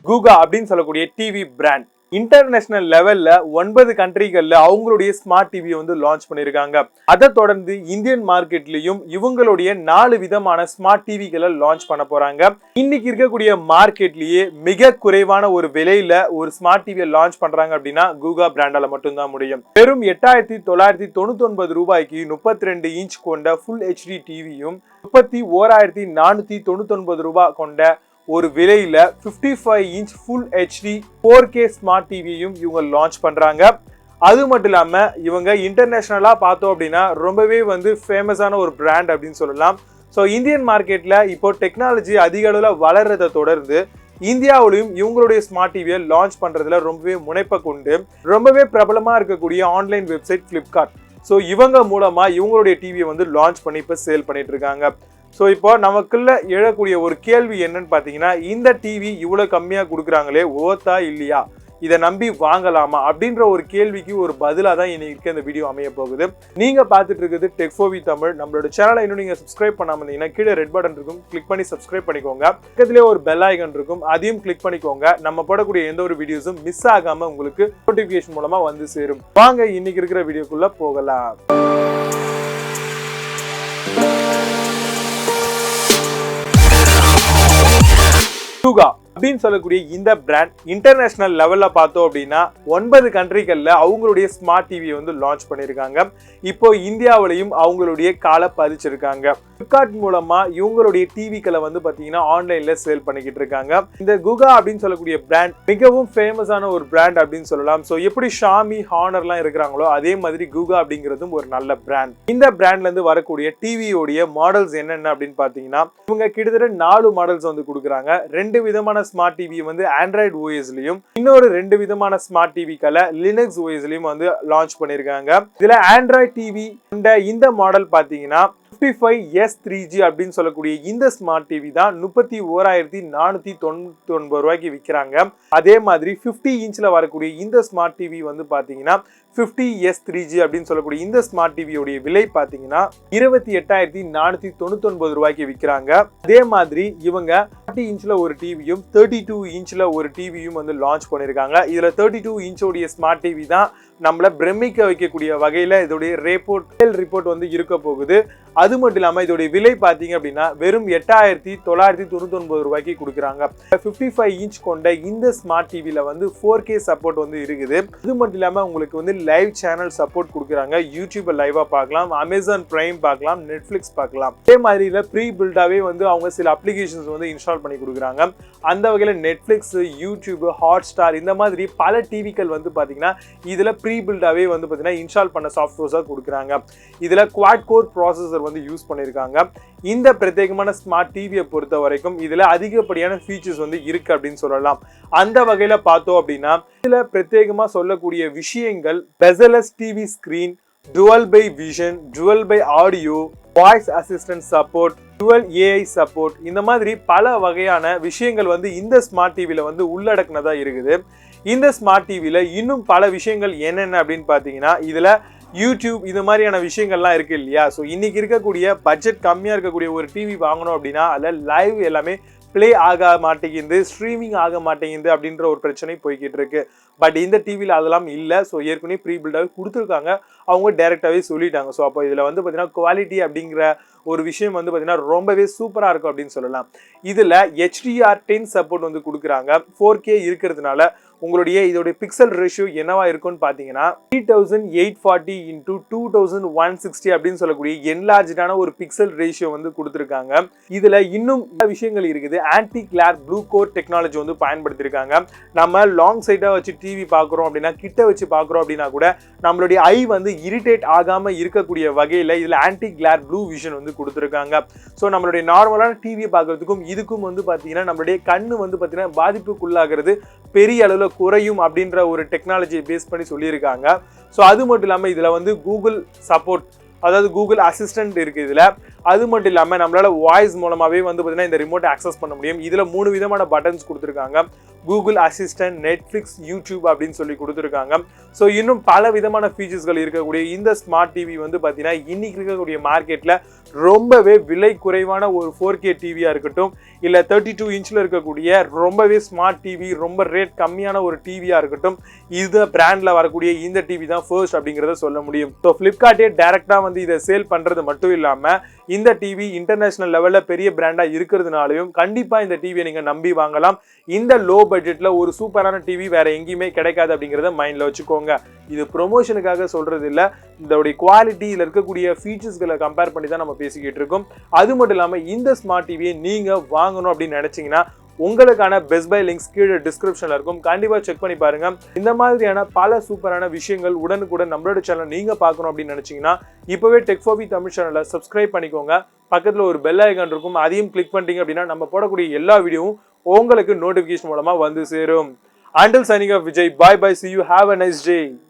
KUKA அப்படின்னு சொல்லக்கூடிய TV brand international லெவல்ல 9 கண்ட்ரிகள்ல அவங்களுடைய ஸ்மார்ட் டிவி வந்து லான்ச் பண்ணிருக்காங்க. அதை தொடர்ந்து இந்தியன் மார்க்கெட்லயும் இவங்களுடைய 4 விதமான ஸ்மார்ட் டிவிகளை லான்ச் பண்ண போறாங்க. இன்னைக்கு இருக்கக்கூடிய மார்க்கெட்லயே மிக குறைவான ஒரு விலையில ஒரு ஸ்மார்ட் டிவியை லான்ச் பண்றாங்க அப்படின்னா கூகா பிராண்டால மட்டும்தான் முடியும். வெறும் 8,999 ரூபாய்க்கு 32 இன்ச் கொண்ட ஃபுல் HD டிவியும் 31,499 ரூபாய் கொண்ட ஒரு விலையில 55 inch full HD 4K smart டிவியும் இவங்க லான்ச் பண்றாங்க. அது மட்டும் இல்லாம இவங்க இன்டர்நேஷனலா பார்த்தோம் அப்படின்னா ரொம்பவே வந்து ஃபேமஸான ஒரு பிராண்ட் அப்படின்னு சொல்லலாம். ஸோ இந்தியன் மார்க்கெட்ல இப்போ டெக்னாலஜி அதிக அளவுல வளர்றதை தொடர்ந்து இந்தியாவிலையும் இவங்களுடைய ஸ்மார்ட் டிவியை லான்ச் பண்றதுல ரொம்பவே முனைப்பை கொண்டு ரொம்பவே பிரபலமா இருக்கக்கூடிய ஆன்லைன் வெப்சைட் Flipkart ஸோ இவங்க மூலமா இவங்களுடைய டிவியை வந்து லான்ச் பண்ணி இப்போ சேல் பண்ணிட்டு இருக்காங்க. ஸோ இப்போ நமக்குள்ள எழக்கூடிய ஒரு கேள்வி என்னன்னு பார்த்தீங்கன்னா, இந்த டிவி இவ்வளோ கம்மியாக கொடுக்குறாங்களே ஓர்த்தா இல்லையா, இதை நம்பி வாங்கலாமா அப்படின்ற ஒரு கேள்விக்கு ஒரு பதிலாக தான் இன்னைக்கு இந்த வீடியோ அமைய போகுது. நீங்க பார்த்துட்டு இருக்குது டெக்ஃபோவி தமிழ். நம்மளோட சேனலை இன்னும் நீங்க சப்ஸ்கிரைப் பண்ணாம இருந்தீங்கன்னா கீழே ரெட் பட்டன் இருக்கும், கிளிக் பண்ணி சப்ஸ்கிரைப் பண்ணிக்கோங்க. பக்கத்திலே ஒரு பெல் ஐகான் இருக்கும், அதையும் கிளிக் பண்ணிக்கோங்க. நம்ம போடக்கூடிய எந்த ஒரு வீடியோஸும் மிஸ் ஆகாம உங்களுக்கு நோட்டிபிகேஷன் மூலமா வந்து சேரும். வாங்க இன்னைக்கு இருக்கிற வீடியோக்குள்ள போகலாம். கூகா அப்படின்னு சொல்லக்கூடிய இந்த பிராண்ட் இன்டர்நேஷனல் லெவல்ல பார்த்தோம் அப்படின்னா 9 கண்ட்ரிகள்ல அவங்களுடைய ஸ்மார்ட் டிவியை வந்து லான்ச் பண்ணிருக்காங்க. இப்போ இந்தியாவிலையும் அவங்களுடைய காலை பதிச்சிருக்காங்க. Flipkart மூலமா இவங்களுடைய டிவிக்களை வந்து பாத்தீங்கன்னா ஆன்லைன்ல சேல் பண்ணிக்கிட்டு இருக்காங்க. இந்த கூகா அப்படின்னு சொல்லக்கூடிய பிராண்ட் மிகவும் ஃபேமஸான ஒரு பிராண்ட் அப்படின்னு சொல்லலாம். ஸோ எப்படி ஷாமி ஹானர்லாம் இருக்கிறாங்களோ அதே மாதிரி கூகா அப்படிங்கிறதும் ஒரு நல்ல பிராண்ட். இந்த பிராண்ட்ல இருந்து வரக்கூடிய டிவியோடைய மாடல்ஸ் என்னென்ன அப்படின்னு பாத்தீங்கன்னா இவங்க கிட்டத்தட்ட 4 மாடல்ஸ் வந்து கொடுக்குறாங்க. 2 விதமான ஸ்மார்ட் டிவி வந்து ஆண்ட்ராய்டு ஓஎஸ்லயும் இன்னொரு 2 விதமான ஸ்மார்ட் டிவிக்களை லினக்ஸ் ஓஎஸ்லயும் வந்து லான்ச் பண்ணிருக்காங்க. இதுல ஆண்ட்ராய்டு டிவி இந்த மாடல் பாத்தீங்கன்னா 55S 3G அப்படின்னு சொல்லக்கூடிய இந்த ஸ்மார்ட் டிவி தான் 31,499 ரூபாய்க்கு விற்கிறாங்க. அதே மாதிரி 50 இன்ச்ல வரக்கூடிய இந்த ஸ்மார்ட் டிவி வந்து பாத்தீங்கன்னா 50S 3G அப்படின்னு சொல்லக்கூடிய இந்த ஸ்மார்ட் டிவியோடைய விலை பாத்தீங்கன்னா 28,499 ரூபாய்க்கு விற்கிறாங்க. அதே மாதிரி இவங்க 40 இன்ச்ல ஒரு டிவியும் 32 இன்ச்ல ஒரு டிவியும் வந்து லான்ச் பண்ணிருக்காங்க. இதுல 32 இன்ச்சோடைய ஸ்மார்ட் டிவி தான் நம்மள பிரமிக்க வைக்கக்கூடிய வகையில இதோடைய ரிப்போர்ட் வந்து இருக்க போகுது. அது மட்டும் இல்லாம இதோடைய விலை பாத்தீங்க அப்படின்னா வெறும் 8,999 ரூபாய்க்கு கொடுக்குறாங்க. 55 இன்ச் கொண்ட இந்த ஸ்மார்ட் டிவில வந்து 4K சப்போர்ட் வந்து இருக்குது. அது மட்டும் இல்லாம உங்களுக்கு வந்து லைவ் சேனல் சப்போர்ட் கொடுக்குறாங்க. யூடியூப் லைவா பார்க்கலாம், அமேசான் பிரைம் பார்க்கலாம், நெட்ஃபிளிக்ஸ் பார்க்கலாம். அதே மாதிரி இதுல ப்ரீ பில்டாவே வந்து அவங்க சில அப்ளிகேஷன்ஸ் வந்து இன்ஸ்டால் பண்ணி கொடுக்குறாங்க. அந்த வகையில நெட்ஃபிளிக்ஸ், யூடியூப், ஹாட்ஸ்டார் இந்த மாதிரி பல டிவிக்கள் வந்து பாத்தீங்கன்னா இதுல ப்ரீ பில்டாவே வந்து பாத்தீங்கன்னா இன்ஸ்டால் பண்ண சாஃப்ட்வேர்ஸா கொடுக்குறாங்க. இதுல குவாட் கோர் ப்ராசஸர் வந்து யூஸ் பண்ணிருக்காங்க. இந்த பிரத்யேகமான ஸ்மார்ட் டிவியை பொறுத்த வரைக்கும் இதுல அதிகப்படியான ஃபீச்சர்ஸ் வந்து இருக்கு அப்படின்னு சொல்லலாம். அந்த வகையில பார்த்தோம் அப்படின்னா இதுல பிரத்யேகமா சொல்லக்கூடிய விஷயங்கள் bezelless TV screen, dual by vision, dual by audio, voice assistant support, dual AI support இந்த மாதிரி பல வகையான விஷயங்கள் வந்து இந்த ஸ்மார்ட் டிவில வந்து உள்ளடக்குனதா இருக்குது. இந்த ஸ்மார்ட் டிவில இன்னும் பல விஷயங்கள் என்னென்ன அப்படின்னு பாத்தீங்கன்னா இதுல யூடியூப் இது மாதிரியான விஷயங்கள்லாம் இருக்கு இல்லையா. ஸோ இன்னைக்கு இருக்கக்கூடிய பட்ஜெட் கம்மியா இருக்கக்கூடிய ஒரு டிவி வாங்கணும் அப்படின்னா அதில் லைவ் எல்லாமே பிளே ஆக மாட்டேங்குது, ஸ்ட்ரீமிங் ஆக மாட்டேங்குது அப்படின்ற ஒரு பிரச்சனை போய்கிட்டு இருக்கு. பட் இந்த டிவியில் அதெல்லாம் இல்லை. ஸோ ஏற்கனவே ப்ரீ பில்டாகவே கொடுத்துருக்காங்க, அவங்க டைரெக்டாகவே சொல்லிட்டாங்க. ஸோ அப்போ இதில் வந்து பார்த்தீங்கன்னா குவாலிட்டி அப்படிங்கிற ஒரு விஷயம் வந்து பார்த்தீங்கன்னா ரொம்பவே சூப்பராக இருக்கும் அப்படின்னு சொல்லலாம். இதில் HDR10 சப்போர்ட் வந்து கொடுக்குறாங்க. 4K இருக்கிறதுனால உங்களுடைய இதோடைய பிக்சல் ரேஷியோ என்னவா இருக்கும்னு பார்த்தீங்கன்னா 3840 into 2160 அப்படின்னு சொல்லக்கூடிய என்லார்ஜான ஒரு பிக்சல் ரேஷியோ வந்து கொடுத்துருக்காங்க. இதுல இன்னும் விஷயங்கள் இருக்குது. ஆன்டி கிளார் ப்ளூ கோர் டெக்னாலஜி வந்து பயன்படுத்தியிருக்காங்க. நம்ம லாங் சைடா வச்சு டிவி பார்க்குறோம் அப்படின்னா, கிட்ட வச்சு பார்க்குறோம் அப்படின்னா கூட நம்மளுடைய ஐ வந்து இரிட்டேட் ஆகாம இருக்கக்கூடிய வகையில இதுல ஆன்டி கிளார் ப்ளூ விஷன் வந்து கொடுத்துருக்காங்க. ஸோ நம்மளுடைய நார்மலான டிவியை பார்க்கறதுக்கும் இதுக்கும் வந்து பார்த்தீங்கன்னா நம்மளுடைய கண்ணு வந்து பார்த்தீங்கன்னா பாதிப்புக்குள்ளாகிறது பெரிய அளவில் குறையும் அப்படின்ற ஒரு டெக்னாலஜியை பேஸ் பண்ணி சொல்லியிருக்காங்க. ஸோ அது மட்டும் இல்லாமல் இதில் வந்து கூகுள் சப்போர்ட், அதாவது கூகுள் அசிஸ்டன்ட் இருக்குது இதில். அது மட்டும் இல்லாமல் நம்மளால வாய்ஸ் மூலமாகவே வந்து பார்த்தீங்கன்னா இந்த ரிமோட்டை ஆக்சஸ் பண்ண முடியும். இதில் 3 விதமான பட்டன்ஸ் கொடுத்துருக்காங்க. கூகுள் அசிஸ்டன்ட், நெட்ஃப்ளிக்ஸ், யூடியூப் அப்படின்னு சொல்லி கொடுத்துருக்காங்க. ஸோ இன்னும் பல விதமான ஃபீச்சர்ஸ்கள் இருக்கக்கூடிய இந்த ஸ்மார்ட் டிவி வந்து பார்த்தீங்கன்னா இன்னைக்கு இருக்கக்கூடிய மார்க்கெட்டில் ரொம்பவே விலை குறைவான ஒரு 4K டிவியா இருக்கட்டும், இல்ல 32 இன்ச்ல இருக்கக்கூடிய ரொம்பவே ஸ்மார்ட் டிவி, ரொம்ப ரேட் கம்மியான ஒரு டிவியா இருக்கட்டும், இந்த பிராண்ட்ல வரக்கூடிய இந்த டிவி தான் ஃபர்ஸ்ட் அப்படிங்கறத சொல்ல முடியும். ஸோ ஃபிளிப்கார்ட்டே டைரக்டா வந்து இதை சேல் பண்றது மட்டும் இல்லாம இந்த டிவி இன்டர்நேஷனல் லெவல்ல பெரிய பிராண்டா இருக்கிறதுனாலையும் கண்டிப்பா இந்த டிவியை நீங்க நம்பி வாங்கலாம். இந்த லோ பட்ஜெட்ல ஒரு சூப்பரான டிவி வேற எங்கேயுமே கிடைக்காது அப்படிங்கறத மைண்ட்ல வச்சுக்கோங்க. இது ப்ரொமோஷனுக்காக சொல்றது இல்ல, இதோட குவாலிட்டி, இதுல இருக்கக்கூடிய ஃபீச்சர்ஸ்களை கம்பேர் பண்ணி தான் நம்ம பேசிக்கிட்டு இருக்கோம். அது மட்டும் இல்லாம இந்த ஸ்மார்ட் டிவியை நீங்க வாங்கணும் அப்படின்னு நினைச்சீங்கன்னா உங்களுக்கான பெஸ்ட் பை லிங்க்ஸ் கீழே டிஸ்கிரிப்ஷன்ல இருக்கும், கண்டிப்பா செக் பண்ணி பாருங்க. இந்த மாதிரியான பல சூப்பரான விஷயங்கள் உடனுக்குடன் நம்மளோட சேனல் நீங்க பார்க்கணும் அப்படின்னு நினைச்சீங்கன்னா இப்பவே டெக் ஃபார் வி தமிழ் சேனலை சப்ஸ்கிரைப் பண்ணிக்கோங்க. பக்கத்துல ஒரு பெல் ஐகான் இருக்கும், அதையும் கிளிக் பண்ணிட்டீங்க அப்படின்னா நம்ம போடக்கூடிய எல்லா வீடியோவும் உங்களுக்கு நோட்டிபிகேஷன் மூலமா வந்து சேரும். Until signing off, Vijay. Bye bye. See you. Have a nice day.